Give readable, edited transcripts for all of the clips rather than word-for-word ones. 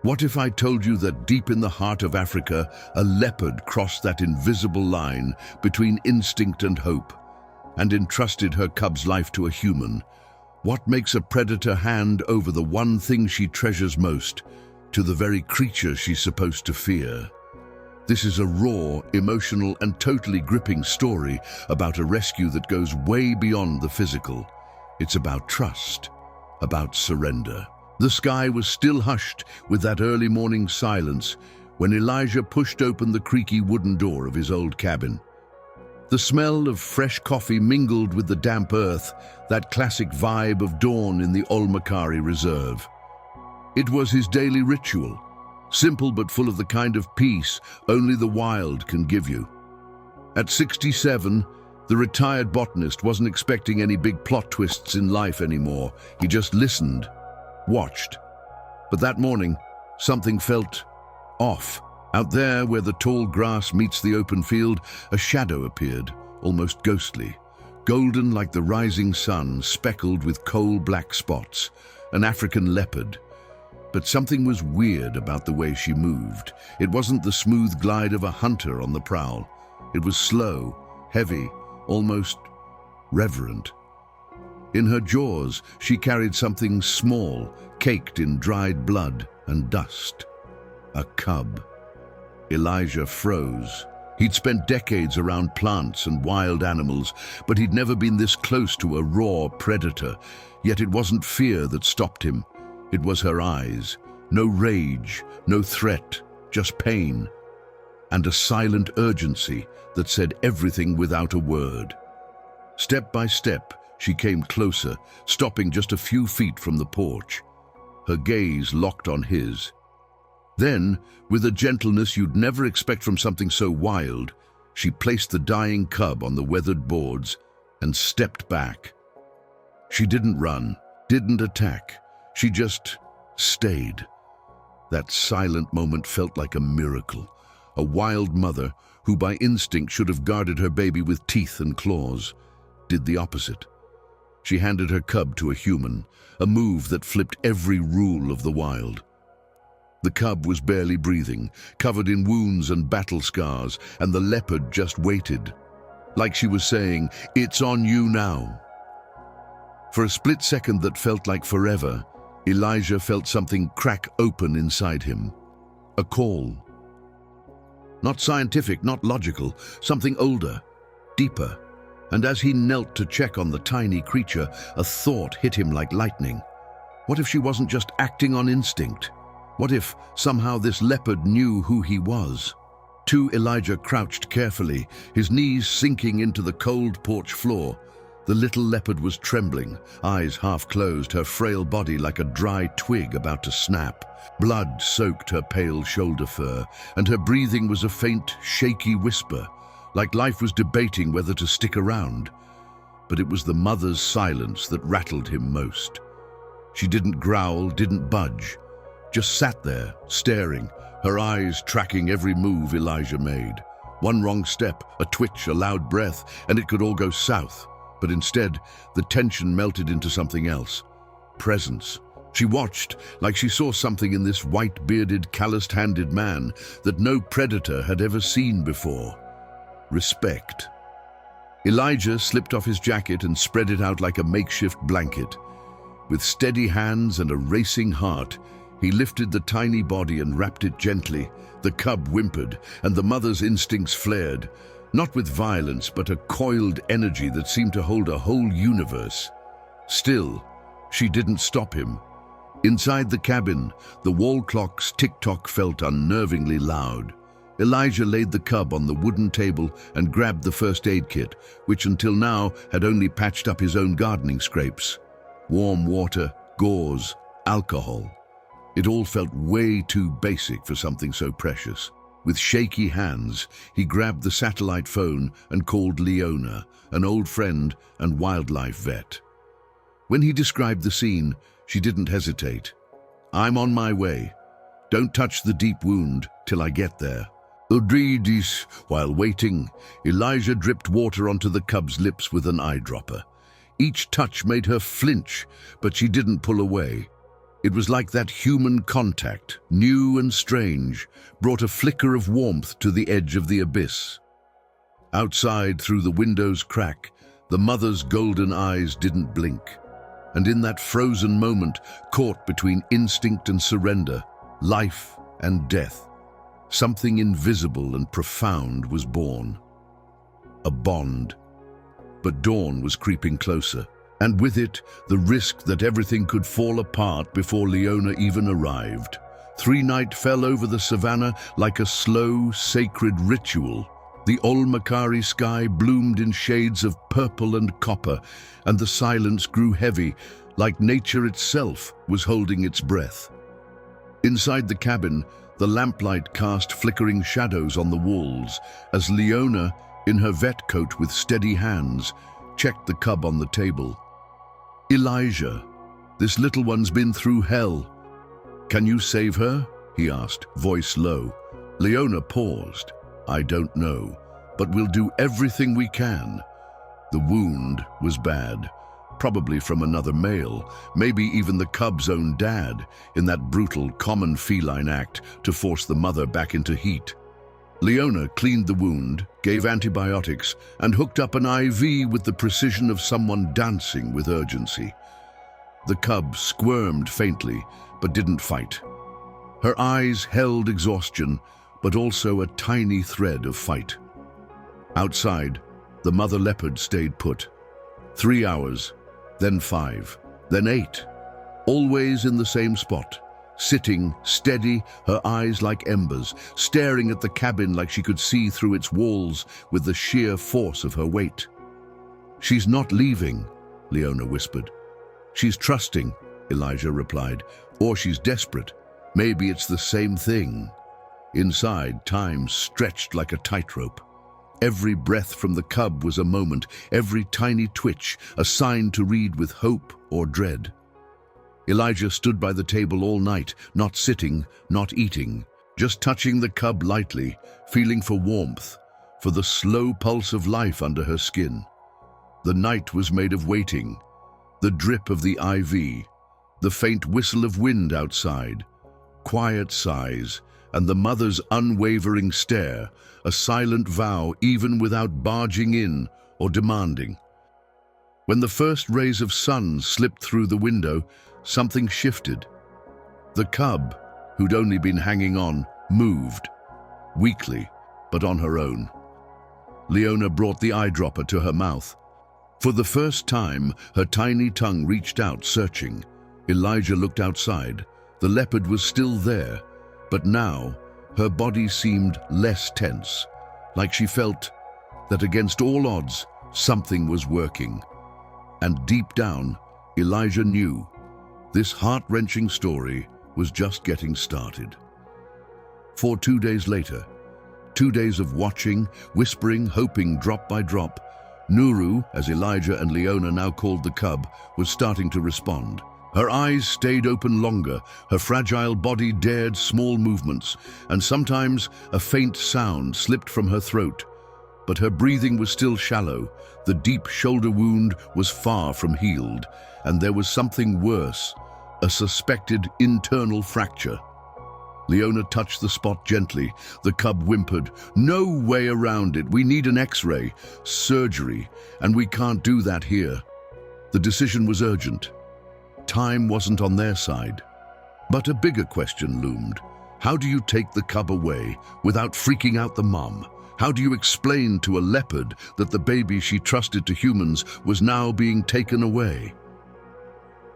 What if I told you that deep in the heart of Africa, a leopard crossed that invisible line between instinct and hope, and entrusted her cub's life to a human? What makes a predator hand over the one thing she treasures most to the very creature she's supposed to fear? This is a raw, emotional, and totally gripping story about a rescue that goes way beyond the physical. It's about trust, about surrender. The sky was still hushed with that early morning silence when Elijah pushed open the creaky wooden door of his old cabin. The smell of fresh coffee mingled with the damp earth, that classic vibe of dawn in the Olmakari Reserve. It was his daily ritual, simple but full of the kind of peace only the wild can give you. At 67, the retired botanist wasn't expecting any big plot twists in life anymore. He just listened, watched. But that morning, something felt off. Out there, where the tall grass meets the open field, a shadow appeared, almost ghostly, golden like the rising sun, speckled with coal-black spots, an African leopard. But something was weird about the way she moved. It wasn't the smooth glide of a hunter on the prowl. It was slow, heavy, almost reverent. In her jaws, she carried something small, caked in dried blood and dust. A cub. Elijah froze. He'd spent decades around plants and wild animals, but he'd never been this close to a raw predator. Yet it wasn't fear that stopped him. It was her eyes. No rage, no threat, just pain. And a silent urgency that said everything without a word. Step by step, she came closer, stopping just a few feet from the porch. Her gaze locked on his. Then, with a gentleness you'd never expect from something so wild, she placed the dying cub on the weathered boards and stepped back. She didn't run, didn't attack. She just stayed. That silent moment felt like a miracle. A wild mother, who by instinct should have guarded her baby with teeth and claws, did the opposite. She handed her cub to a human, a move that flipped every rule of the wild. The cub was barely breathing, covered in wounds and battle scars, and the leopard just waited, like she was saying, "It's on you now." For a split second that felt like forever, Elijah felt something crack open inside him. A call. Not scientific, not logical, something older, deeper. And as he knelt to check on the tiny creature, a thought hit him like lightning. What if she wasn't just acting on instinct? What if somehow this leopard knew who he was? Elijah crouched carefully, his knees sinking into the cold porch floor. The little leopard was trembling, eyes half closed, her frail body like a dry twig about to snap. Blood soaked her pale shoulder fur, and her breathing was a faint, shaky whisper, like life was debating whether to stick around. But it was the mother's silence that rattled him most. She didn't growl, didn't budge, just sat there, staring, her eyes tracking every move Elijah made. One wrong step, a twitch, a loud breath, and it could all go south. But instead, the tension melted into something else. Presence. She watched, like she saw something in this white-bearded, calloused-handed man that no predator had ever seen before. Respect. Elijah slipped off his jacket and spread it out like a makeshift blanket. With steady hands and a racing heart, he lifted the tiny body and wrapped it gently. The cub whimpered, and the mother's instincts flared. Not with violence, but a coiled energy that seemed to hold a whole universe. Still, she didn't stop him. Inside the cabin, the wall clock's tick-tock felt unnervingly loud. Elijah laid the cub on the wooden table and grabbed the first aid kit, which until now had only patched up his own gardening scrapes. Warm water, gauze, alcohol. It all felt way too basic for something so precious. With shaky hands, he grabbed the satellite phone and called Leona, an old friend and wildlife vet. When he described the scene, she didn't hesitate. "I'm on my way. Don't touch the deep wound till I get there." Udridis. While waiting, Elijah dripped water onto the cub's lips with an eyedropper. Each touch made her flinch, but she didn't pull away. It was like that human contact, new and strange, brought a flicker of warmth to the edge of the abyss. Outside, through the window's crack, the mother's golden eyes didn't blink. And in that frozen moment, caught between instinct and surrender, life and death, something invisible and profound was born. A bond. But dawn was creeping closer, and with it, the risk that everything could fall apart before Leona even arrived. Night fell over the savanna like a slow, sacred ritual. The Olmakari sky bloomed in shades of purple and copper, and the silence grew heavy, like nature itself was holding its breath. Inside the cabin, the lamplight cast flickering shadows on the walls as Leona, in her vet coat with steady hands, checked the cub on the table. "Elijah, this little one's been through hell. Can you save her?" he asked, voice low. Leona paused. "I don't know, but we'll do everything we can." The wound was bad, probably from another male, maybe even the cub's own dad, in that brutal, common feline act to force the mother back into heat. Leona cleaned the wound, gave antibiotics, and hooked up an IV with the precision of someone dancing with urgency. The cub squirmed faintly, but didn't fight. Her eyes held exhaustion, but also a tiny thread of fight. Outside, the mother leopard stayed put. 3 hours, then 5, then 8, always in the same spot. Sitting, steady, her eyes like embers, staring at the cabin like she could see through its walls with the sheer force of her weight. "She's not leaving," Leona whispered. "She's trusting," Elijah replied. "Or she's desperate. Maybe it's the same thing." Inside, time stretched like a tightrope. Every breath from the cub was a moment, every tiny twitch a sign to read with hope or dread. Elijah stood by the table all night, not sitting, not eating, just touching the cub lightly, feeling for warmth, for the slow pulse of life under her skin. The night was made of waiting, the drip of the IV, the faint whistle of wind outside, quiet sighs, and the mother's unwavering stare, a silent vow even without barging in or demanding. When the first rays of sun slipped through the window, something shifted. The cub, who'd only been hanging on, moved, weakly, but on her own. Leona brought the eyedropper to her mouth. For the first time, her tiny tongue reached out, searching. Elijah looked outside. The leopard was still there, but now her body seemed less tense, like she felt that against all odds, something was working. And deep down, Elijah knew this heart-wrenching story was just getting started. 2 days later, 2 days of watching, whispering, hoping drop by drop, Nuru, as Elijah and Leona now called the cub, was starting to respond. Her eyes stayed open longer, her fragile body dared small movements, and sometimes a faint sound slipped from her throat. But her breathing was still shallow, the deep shoulder wound was far from healed, and there was something worse, a suspected internal fracture. Leona touched the spot gently. The cub whimpered, "No way around it. We need an X-ray, surgery, and we can't do that here." The decision was urgent. Time wasn't on their side. But a bigger question loomed. How do you take the cub away without freaking out the mom? How do you explain to a leopard that the baby she trusted to humans was now being taken away?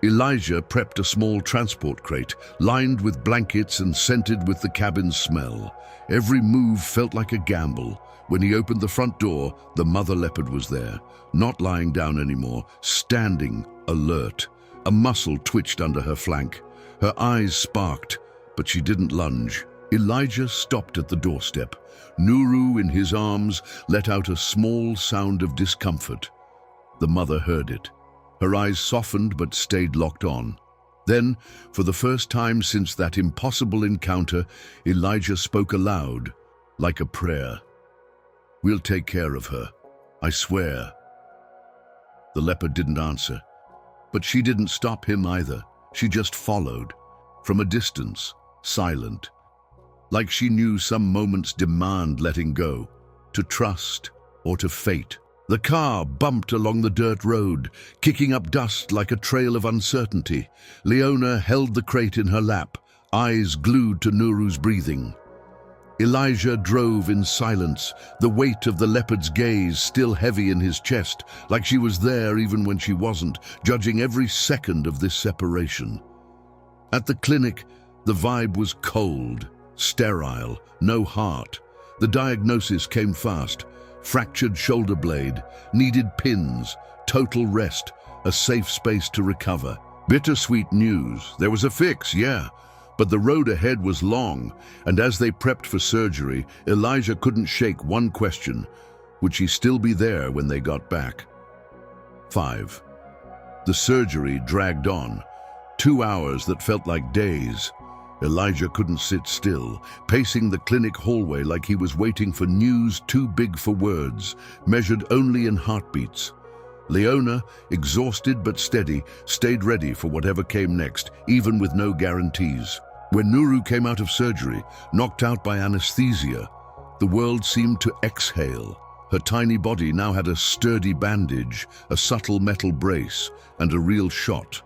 Elijah prepped a small transport crate, lined with blankets and scented with the cabin's smell. Every move felt like a gamble. When he opened the front door, the mother leopard was there, not lying down anymore, standing, alert. A muscle twitched under her flank. Her eyes sparked, but she didn't lunge. Elijah stopped at the doorstep. Nuru, in his arms, let out a small sound of discomfort. The mother heard it. Her eyes softened but stayed locked on. Then, for the first time since that impossible encounter, Elijah spoke aloud, like a prayer. "We'll take care of her, I swear." The leopard didn't answer, but she didn't stop him either. She just followed, from a distance, silent, like she knew some moments demand letting go, to trust or to fate. The car bumped along the dirt road, kicking up dust like a trail of uncertainty. Leona held the crate in her lap, eyes glued to Nuru's breathing. Elijah drove in silence, the weight of the leopard's gaze still heavy in his chest, like she was there even when she wasn't, judging every second of this separation. At the clinic, the vibe was cold, sterile, no heart. The diagnosis came fast. Fractured shoulder blade, needed pins, total rest, a safe space to recover. Bittersweet news. There was a fix, yeah, but the road ahead was long, and as they prepped for surgery, Elijah couldn't shake one question. Would she still be there when they got back? 5. The surgery dragged on. 2 hours that felt like days. Elijah couldn't sit still, pacing the clinic hallway like he was waiting for news too big for words, measured only in heartbeats. Leona, exhausted but steady, stayed ready for whatever came next, even with no guarantees. When Nuru came out of surgery, knocked out by anesthesia, the world seemed to exhale. Her tiny body now had a sturdy bandage, a subtle metal brace, and a real shot.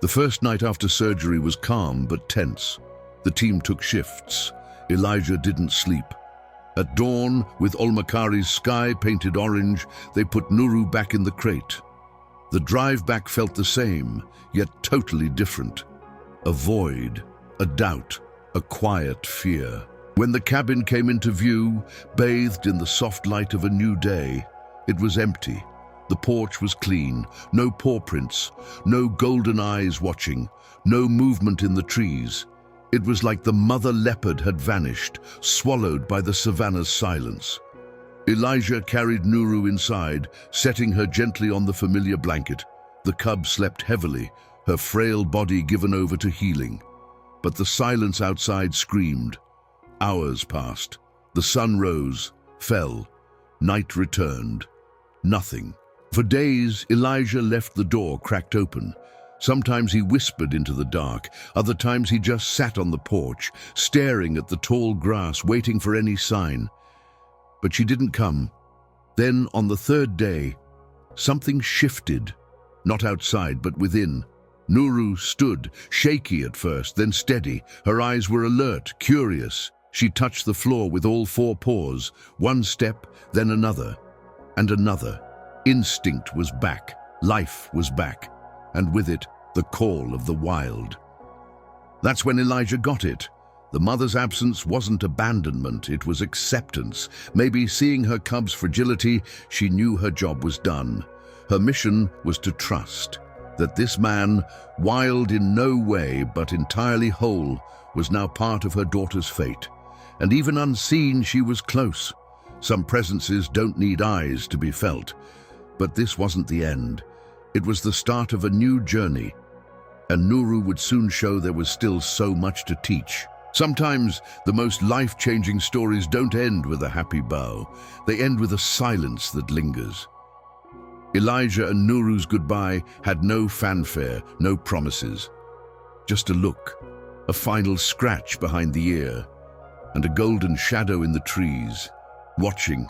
The first night after surgery was calm but tense. The team took shifts. Elijah didn't sleep. At dawn, with Olmakari's sky painted orange, they put Nuru back in the crate. The drive back felt the same, yet totally different. A void, a doubt, a quiet fear. When the cabin came into view, bathed in the soft light of a new day, it was empty. The porch was clean, no paw prints, no golden eyes watching, no movement in the trees. It was like the mother leopard had vanished, swallowed by the savanna's silence. Elijah carried Nuru inside, setting her gently on the familiar blanket. The cub slept heavily, her frail body given over to healing. But the silence outside screamed. Hours passed. The sun rose, fell. Night returned. Nothing. For days, Elijah left the door cracked open. Sometimes he whispered into the dark, other times he just sat on the porch, staring at the tall grass, waiting for any sign. But she didn't come. Then, on the third day, something shifted, not outside, but within. Nuru stood, shaky at first, then steady. Her eyes were alert, curious. She touched the floor with all 4 paws, one step, then another, and another. Instinct was back, life was back, and with it, the call of the wild. That's when Elijah got it. The mother's absence wasn't abandonment, it was acceptance. Maybe seeing her cub's fragility, she knew her job was done. Her mission was to trust that this man, wild in no way but entirely whole, was now part of her daughter's fate. And even unseen, she was close. Some presences don't need eyes to be felt. But this wasn't the end. It was the start of a new journey, and Nuru would soon show there was still so much to teach. Sometimes the most life-changing stories don't end with a happy bow. They end with a silence that lingers. Elijah and Nuru's goodbye had no fanfare, no promises. Just a look, a final scratch behind the ear, and a golden shadow in the trees, watching,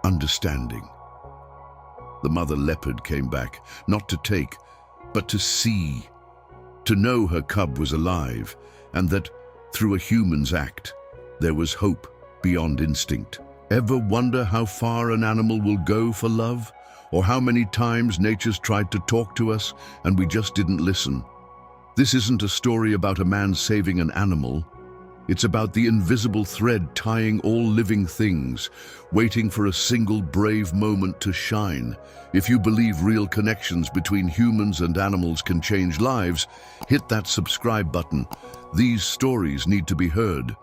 understanding. The mother leopard came back, not to take, but to see, to know her cub was alive, and that, through a human's act, there was hope beyond instinct. Ever wonder how far an animal will go for love? Or how many times nature's tried to talk to us and we just didn't listen? This isn't a story about a man saving an animal. It's about the invisible thread tying all living things, waiting for a single brave moment to shine. If you believe real connections between humans and animals can change lives, hit that subscribe button. These stories need to be heard.